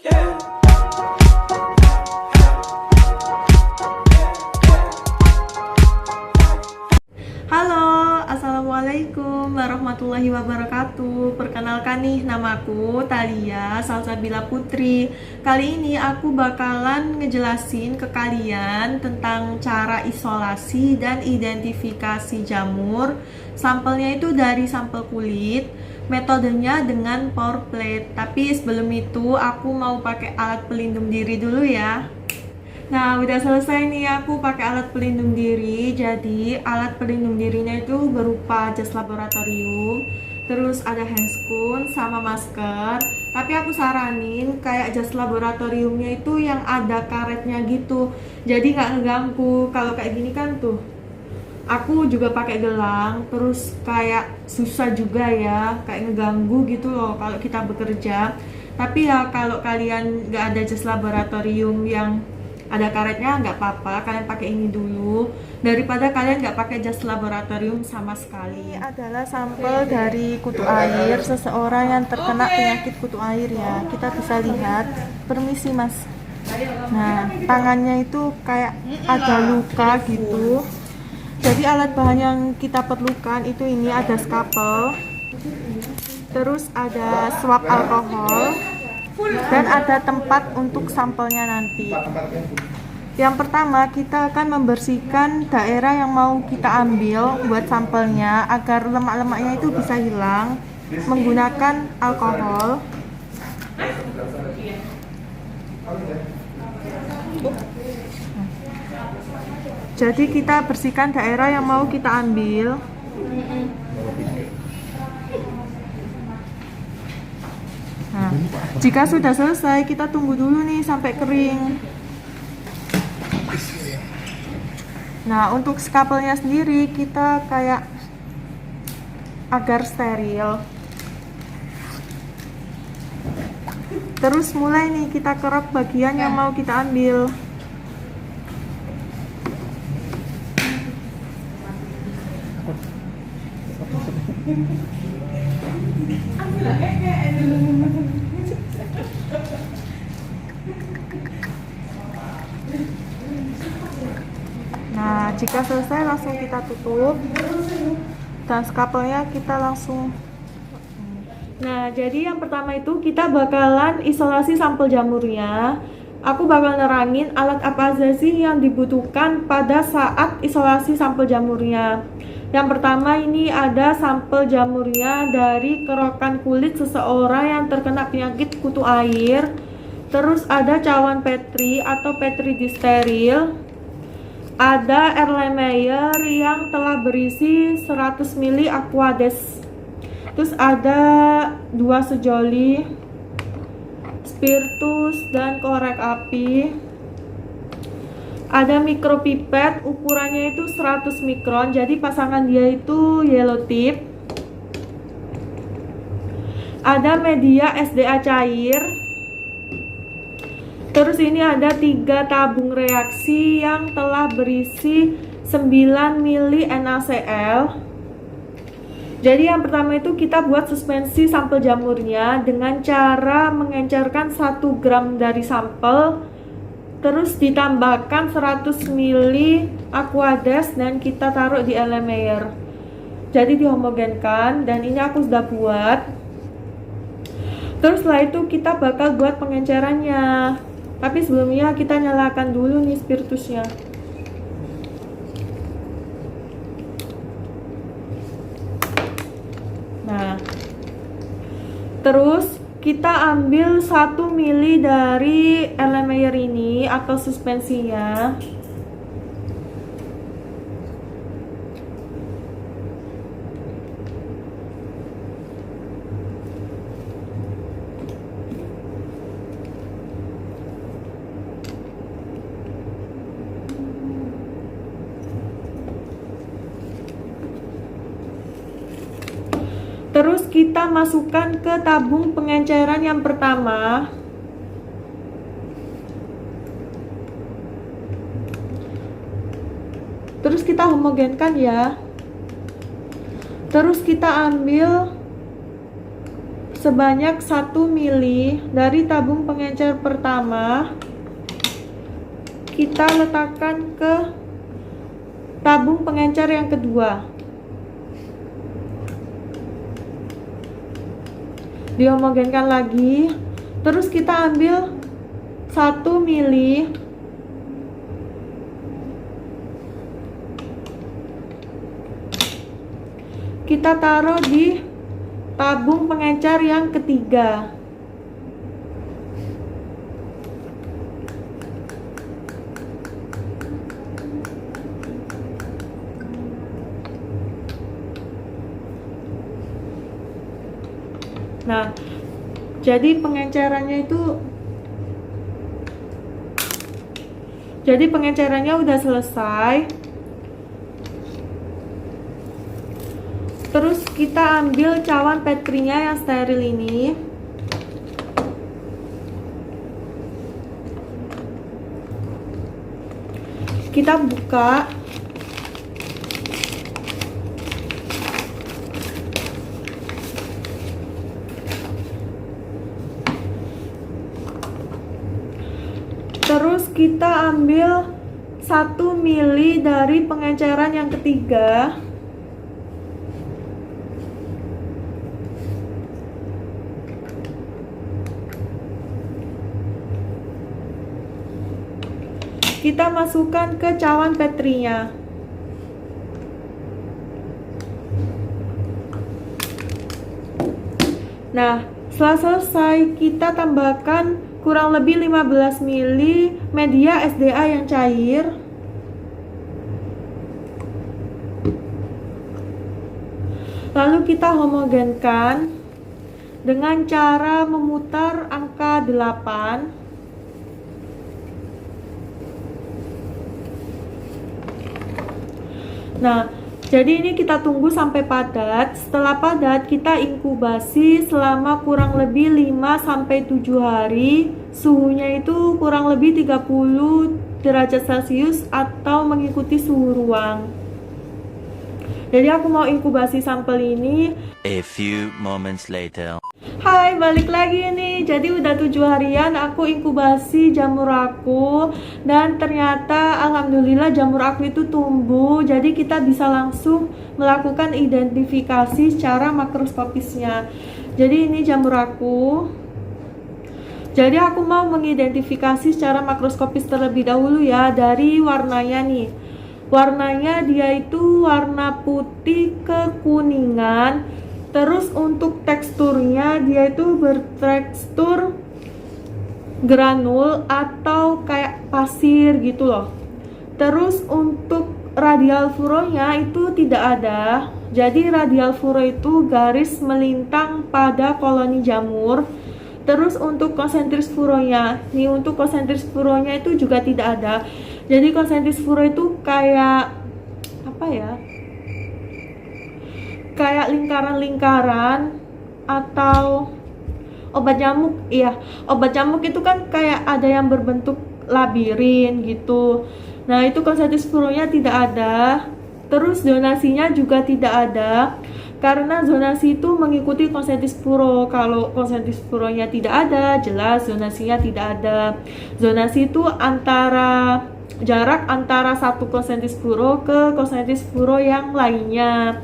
Halo, assalamualaikum warahmatullahi wabarakatuh. Perkenalkan nih, namaku Thalia Salsabila Putri. Kali ini aku bakalan ngejelasin ke kalian tentang cara isolasi dan identifikasi jamur. Sampelnya itu dari sampel kulit, metodenya dengan pour plate. Tapi sebelum itu aku mau pakai alat pelindung diri dulu ya. Nah, udah selesai nih aku pakai alat pelindung diri. Jadi, alat pelindung dirinya itu berupa jas laboratorium, terus ada handscoon sama masker. Tapi aku saranin kayak jas laboratoriumnya itu yang ada karetnya gitu. Jadi nggak ngeganggu. Kalau kayak gini kan tuh, aku juga pakai gelang, terus kayak susah juga ya, kayak ngeganggu gitu loh kalau kita bekerja. Tapi ya kalau kalian nggak ada jas laboratorium yang ada karetnya nggak apa-apa, kalian pakai ini dulu daripada kalian nggak pakai jas laboratorium sama sekali. Ini adalah sampel dari kutu air seseorang yang terkena penyakit kutu air ya. Kita bisa lihat, permisi mas. Nah, tangannya itu kayak ada luka gitu. Jadi alat bahan yang kita perlukan itu ini ada skapel, terus ada swab alkohol, dan ada tempat untuk sampelnya nanti. Yang pertama, kita akan membersihkan daerah yang mau kita ambil buat sampelnya agar lemak-lemaknya itu bisa hilang menggunakan alkohol. Jadi kita bersihkan daerah yang mau kita ambil. Nah, jika sudah selesai, kita tunggu dulu nih sampai kering. Nah, untuk skapelnya sendiri kita kayak agar steril. Terus mulai nih kita kerok bagian yang mau kita ambil. Nah, jika selesai langsung kita tutup dan skapelnya kita langsung. Nah, jadi yang pertama itu kita bakalan isolasi sampel jamurnya. Aku bakal nerangin alat apa aja sih yang dibutuhkan pada saat isolasi sampel jamurnya. Yang pertama ini ada sampel jamurnya dari kerokan kulit seseorang yang terkena penyakit kutu air. Terus ada cawan Petri atau Petri disteril. Ada Erlenmeyer yang telah berisi 100 ml Aquades. Terus ada 2 sejoli, spiritus dan korek api. Ada mikropipet, ukurannya itu 100 mikron. Jadi pasangan dia itu yellow tip. Ada media SDA cair. Terus ini ada 3 tabung reaksi yang telah berisi 9 ml NaCl. Jadi yang pertama itu kita buat suspensi sampel jamurnya dengan cara mengencerkan 1 gram dari sampel, terus ditambahkan 100 ml Aquades dan kita taruh di Erlenmeyer. Jadi dihomogenkan, dan ini aku sudah buat. Terus setelah itu kita bakal buat pengencerannya. Tapi sebelumnya kita nyalakan dulu nih spiritusnya. Nah, terus kita ambil 1 ml dari Erlenmeyer ini atau suspensinya. Terus kita masukkan ke tabung pengenceran yang pertama. Terus kita homogenkan ya. Terus kita ambil sebanyak 1 mili dari tabung pengencer pertama kita letakkan ke tabung pengencer yang kedua. Dihomogenkan lagi. Terus kita ambil 1 mili kita taruh di tabung pengencer yang ketiga. Nah, jadi pengencerannya udah selesai. Terus kita ambil cawan Petrinya yang steril ini. Kita buka. Terus kita ambil 1 mili dari pengenceran yang ketiga. Kita masukkan ke cawan Petrinya. Nah, setelah selesai kita tambahkan kurang lebih 15 mili media SDA yang cair. Lalu kita homogenkan dengan cara memutar angka 8. Nah, jadi ini kita tunggu sampai padat. Setelah padat, kita inkubasi selama kurang lebih 5-7 hari. Suhunya itu kurang lebih 30 derajat Celcius atau mengikuti suhu ruang. Jadi aku mau inkubasi sampel ini. A few moments later. Hai, balik lagi nih. Jadi udah 7 harian aku inkubasi jamur aku, dan ternyata alhamdulillah jamur aku itu tumbuh. Jadi kita bisa langsung melakukan identifikasi secara makroskopisnya. Jadi ini jamur aku. Jadi aku mau mengidentifikasi secara makroskopis terlebih dahulu ya, dari warnanya nih. Warnanya dia itu warna putih kekuningan. Terus untuk teksturnya dia itu bertekstur granul atau kayak pasir gitu loh. Terus untuk radial furonya itu tidak ada. Jadi radial furo itu garis melintang pada koloni jamur. Terus untuk konsentris furonya, nih untuk konsentris furonya itu juga tidak ada. Jadi konsentris furo itu kayak apa ya? Kayak lingkaran-lingkaran atau obat nyamuk. Iya, obat nyamuk itu kan kayak ada yang berbentuk labirin gitu. Nah, itu konsentris furonya tidak ada. Terus zonasinya juga tidak ada, karena zonasi itu mengikuti konsentris furo. Kalau konsentris furonya tidak ada, jelas zonasinya tidak ada. Zonasi itu jarak antara satu konsentris furo ke konsentris furo yang lainnya.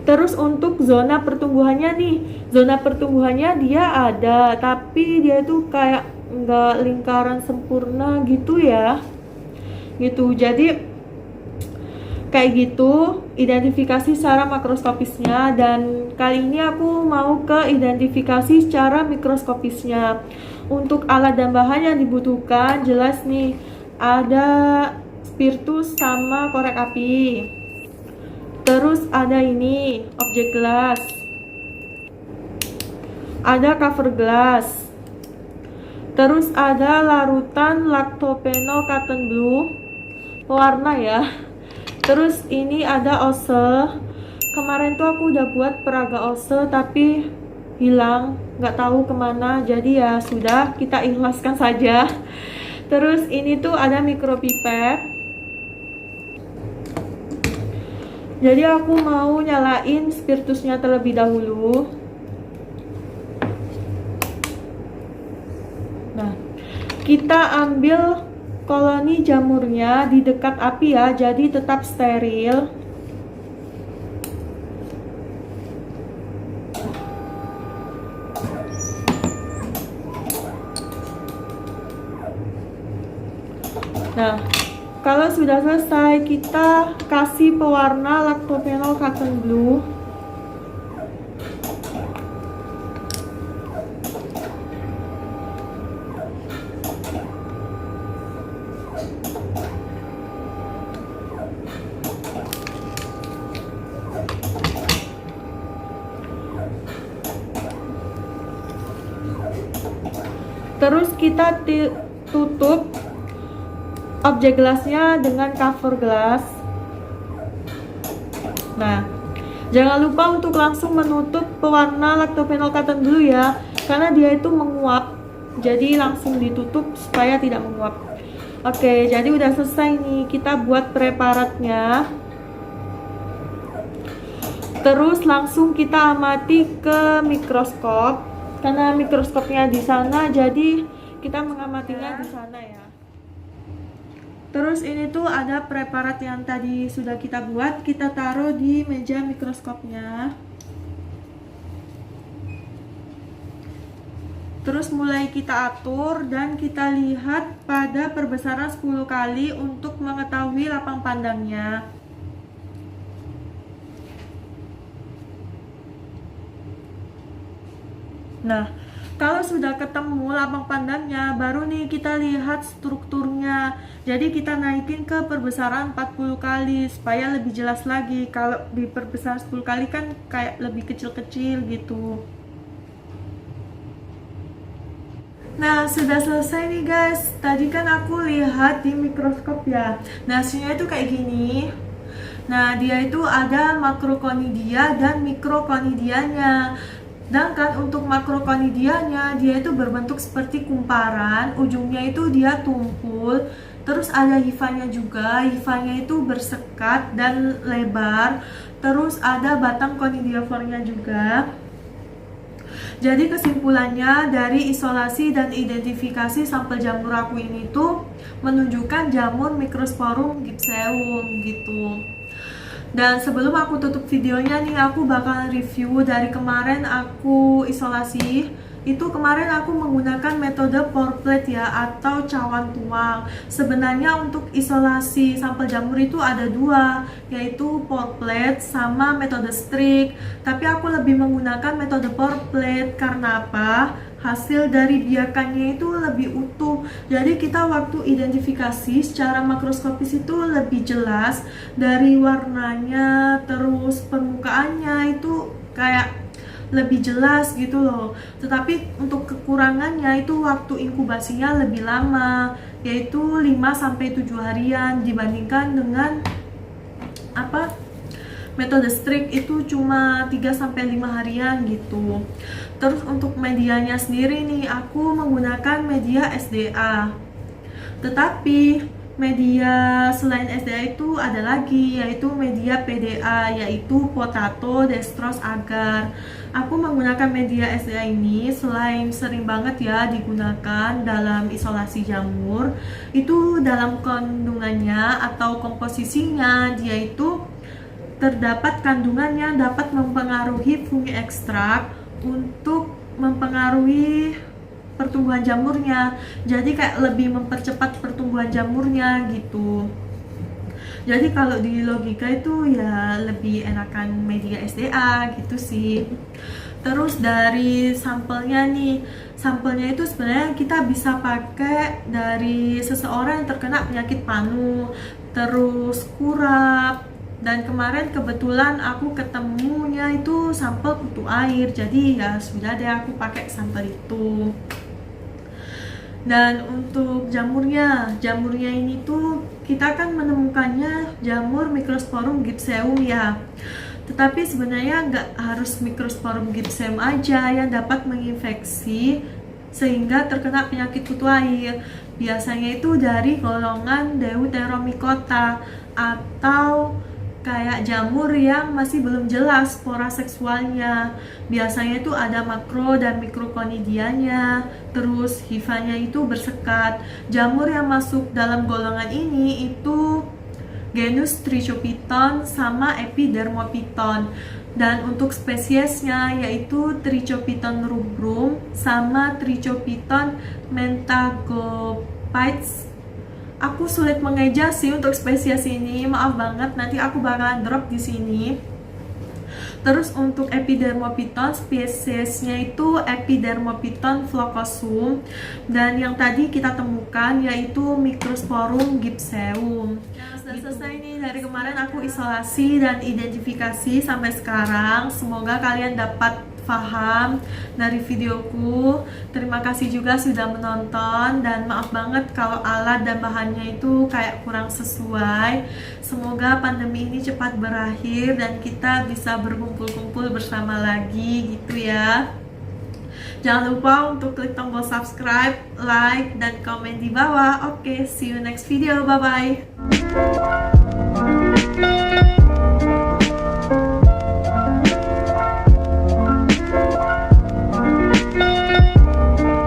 Terus untuk zona pertumbuhannya nih, zona pertumbuhannya dia ada, tapi dia itu kayak nggak lingkaran sempurna gitu ya, gitu. Jadi kayak gitu identifikasi secara makroskopisnya, dan kali ini aku mau ke identifikasi secara mikroskopisnya. Untuk alat dan bahan yang dibutuhkan jelas nih, ada spiritus sama korek api. Terus ada ini objek gelas, ada cover gelas, terus ada larutan lactophenol cotton blue pewarna ya. Terus ini ada ose. Kemarin tuh aku udah buat peraga ose tapi hilang, nggak tahu kemana, jadi ya sudah, kita ikhlaskan saja. Terus ini tuh ada mikropipet. Jadi aku mau nyalain spiritusnya terlebih dahulu. Nah, kita ambil koloni jamurnya di dekat api ya, jadi tetap steril. Nah, kalau sudah selesai, kita kasih pewarna lactophenol cotton blue. Terus kita tutup objek gelasnya dengan cover gelas. Nah, jangan lupa untuk langsung menutup pewarna lactophenol cotton blue ya, karena dia itu menguap. Jadi langsung ditutup supaya tidak menguap. Oke, jadi udah selesai nih, kita buat preparatnya. Terus langsung kita amati ke mikroskop, karena mikroskopnya di sana, jadi kita mengamatinya di sana ya. Terus ini tuh ada preparat yang tadi sudah kita buat, kita taruh di meja mikroskopnya. Terus mulai kita atur dan kita lihat pada perbesaran 10 kali untuk mengetahui lapang pandangnya. Nah, kalau sudah ketemu lapang pandangnya, baru nih kita lihat strukturnya. Jadi kita naikin ke perbesaran 40 kali supaya lebih jelas lagi. Kalau di perbesaran 10 kali kan kayak lebih kecil-kecil gitu. Nah, sudah selesai nih guys. Tadi kan aku lihat di mikroskop ya. Nah, hasilnya itu kayak gini. Nah, dia itu ada makrokonidia dan mikrokonidianya. Sedangkan untuk makrokonidianya, dia itu berbentuk seperti kumparan, ujungnya itu dia tumpul. Terus ada hifanya juga, hifanya itu bersekat dan lebar. Terus ada batang konidiafornya juga. Jadi kesimpulannya dari isolasi dan identifikasi sampel jamur aku ini tuh menunjukkan jamur Microsporum gypseum gitu. Dan sebelum aku tutup videonya nih, aku bakal review dari kemarin aku isolasi. Itu kemarin aku menggunakan metode pour plate ya, atau cawan tuang. Sebenarnya untuk isolasi sampel jamur itu ada dua, yaitu pour plate sama metode strik. Tapi aku lebih menggunakan metode pour plate karena apa? Hasil dari biakannya itu lebih utuh. Jadi kita waktu identifikasi secara makroskopis itu lebih jelas dari warnanya, terus permukaannya itu kayak lebih jelas gitu loh. Tetapi untuk kekurangannya itu waktu inkubasinya lebih lama, yaitu 5-7 harian dibandingkan dengan metode strik itu cuma 3-5 harian gitu. Terus untuk medianya sendiri nih, aku menggunakan media SDA. Tetapi media selain SDA itu ada lagi, yaitu media PDA, yaitu potato, dextrose, agar. Aku menggunakan media SDA ini selain sering banget ya digunakan dalam isolasi jamur, itu dalam kandungannya atau komposisinya dia itu terdapat kandungan yang dapat mempengaruhi fungi ekstrak untuk mempengaruhi pertumbuhan jamurnya. Jadi kayak lebih mempercepat pertumbuhan jamurnya gitu. Jadi kalau di logika itu ya lebih enakan media SDA gitu sih. Terus dari sampelnya nih, sampelnya itu sebenarnya kita bisa pakai dari seseorang yang terkena penyakit panu, terus kurap. Dan kemarin kebetulan aku ketemunya itu sampel kutu air, jadi ya sudah deh aku pakai sampel itu. Dan untuk jamurnya ini tuh kita kan menemukannya jamur Microsporum gypseum ya. Tetapi sebenarnya nggak harus Microsporum gypseum aja yang dapat menginfeksi sehingga terkena penyakit kutu air. Biasanya itu dari golongan Deuteromycota atau kayak jamur yang masih belum jelas spora seksualnya. Biasanya itu ada makro dan mikrokonidianya, terus hifanya itu bersekat. Jamur yang masuk dalam golongan ini itu genus Trichopiton sama Epidermophyton. Dan untuk spesiesnya yaitu Trichopiton rubrum sama Trichopiton mentagophytes. Aku sulit mengeja sih untuk spesies ini, maaf banget, nanti aku bakalan drop di sini. Terus untuk Epidermophyton, spesiesnya itu Epidermophyton flocosum, dan yang tadi kita temukan yaitu Microsporum gypseum. Nah, sudah selesai nih, dari kemarin aku isolasi dan identifikasi sampai sekarang. Semoga kalian dapat paham dari videoku. Terima kasih juga sudah menonton, dan maaf banget kalau alat dan bahannya itu kayak kurang sesuai. Semoga pandemi ini cepat berakhir dan kita bisa berkumpul-kumpul bersama lagi gitu ya. Jangan lupa untuk klik tombol subscribe, like, dan komen di bawah. Oke, see you next video. Bye-bye.